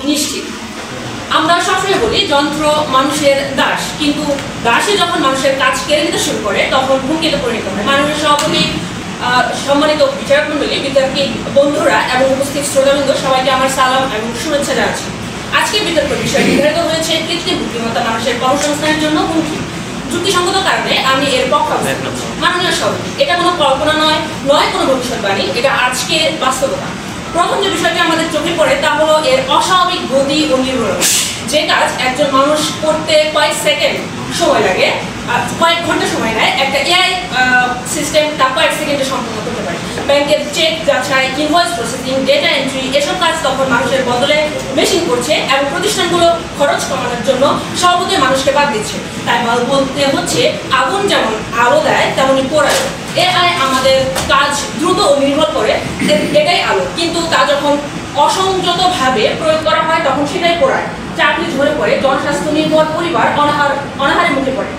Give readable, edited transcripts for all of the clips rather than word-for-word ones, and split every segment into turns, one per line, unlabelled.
নিশ্চিত। আমরা সবসময় বলি যন্ত্র মানুষের দাস, কিন্তু দাসে যখন মানুষের কাজ কেড়ে নিতে শুরু করে তখন হুমকিতে পরিণত হয়। মানুষের সভাপতি, সম্মানিত বিচারক মন্ডলী, বিতর্কী বন্ধুরা এবং উপস্থিত শ্রোতাবৃন্দ, সবাইকে আমার সালাম এবং শুভেচ্ছা জানাচ্ছি। আজকের বিতর্ক বিষয় নির্ধারিত হয়েছে কৃত্রিম বুদ্ধিমত্তা মানুষের কর্মসংস্থানের জন্য হুমকি। যুক্তিসঙ্গত কারণে আমি এর পক্ষে মাননীয় সভাপতি, এটা কোনো কল্পনা নয় কোনো ভবিষ্যৎবাণী, এটা আজকের বাস্তবতা। প্রথম যে বিষয়টি আমাদের চোখে পড়ে তা হলো এর অস্বাভাবিক গতি ও নির্ভরতা। যে কাজ একজন মানুষ করতে কয়েক সেকেন্ড সময় লাগে, কয়েক ঘন্টা সময় নেয়, একটা এআই সিস্টেম তা কয়েক সেকেন্ডে সম্পন্ন করতে পারে। ব্যাংকের চেক যাচাই, ইনভয়েস প্রসেসিং, ডেটা এন্ট্রি, এসব কাজ তখন মানুষের বদলে মেশিন করছে এবং প্রতিষ্ঠানগুলো খরচ কমানোর জন্য সর্বদাই মানুষকে বাদ দিচ্ছে। তাই বলতে হচ্ছে, আগুন যেমন আলো দেয় তেমনই পোড়ায়। এআই আমাদের কাজ দ্রুত ও নির্ভর করে, এটাই আলো, কিন্তু তা যখন অসংযতভাবে প্রয়োগ করা হয় তখন সেটাই পোড়ায়। চাকরি ঝরে পড়ে, জনস্বাস্থ্য নির্ভর পরিবার অনাহারের মুখে পড়ে।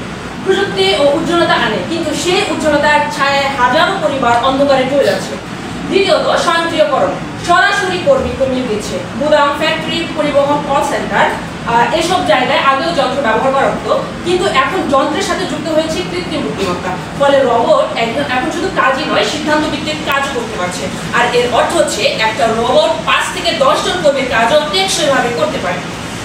প্রযুক্তি ও উজ্জ্বলতা আনে, কিন্তু সেই উজ্জ্বলতার ছায়ায় হাজারো পরিবার অন্ধকারে চলে যাচ্ছে। দ্বিতীয়ত, স্বয়ংক্রিয়করণ সরাসরি কর্মী কমিয়ে দিচ্ছে। গুদাম, ফ্যাক্টরি, পরিবহন, কল সেন্টার, এসব জায়গায় আগেও যন্ত্র ব্যবহার করা হতো, কিন্তু এখন যন্ত্রের সাথে যুক্ত হয়েছে কৃত্রিম বুদ্ধিমত্তা। ফলে রোবট এখন শুধু কাজই নয়, সিদ্ধান্ত ভিত্তিক কাজ করতে পারছে। আর এর অর্থ হচ্ছে একটা রোবট 5 থেকে 10 জন কর্মীর কাজও টেকসইভাবে করতে পারে।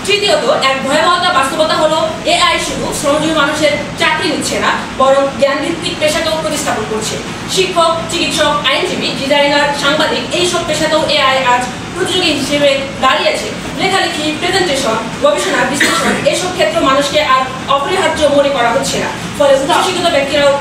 তৃতীয়ত, এক ভয়াবহতা বাস্তবতা হলো এআই শুধু শ্রমজীবী মানুষের চাকরি নিচ্ছে না, বরং জ্ঞানভিত্তিক পেশাকেও প্রতিস্থাপন করছে। শিক্ষক, চিকিৎসক, আইনজীবী, ডিজাইনার, সাংবাদিক, এইসব পেশাতেও এআই আজ প্রতিযোগী হিসেবে দাঁড়িয়েছে। লেখালেখি, প্রেজেন্টেশন, গবেষণা, বিশ্লেষণ, এসব ক্ষেত্রে মানুষকে আর অপরিহার্য মনে করা হচ্ছে না। ফলে উচ্চশিক্ষিত ব্যক্তিরাও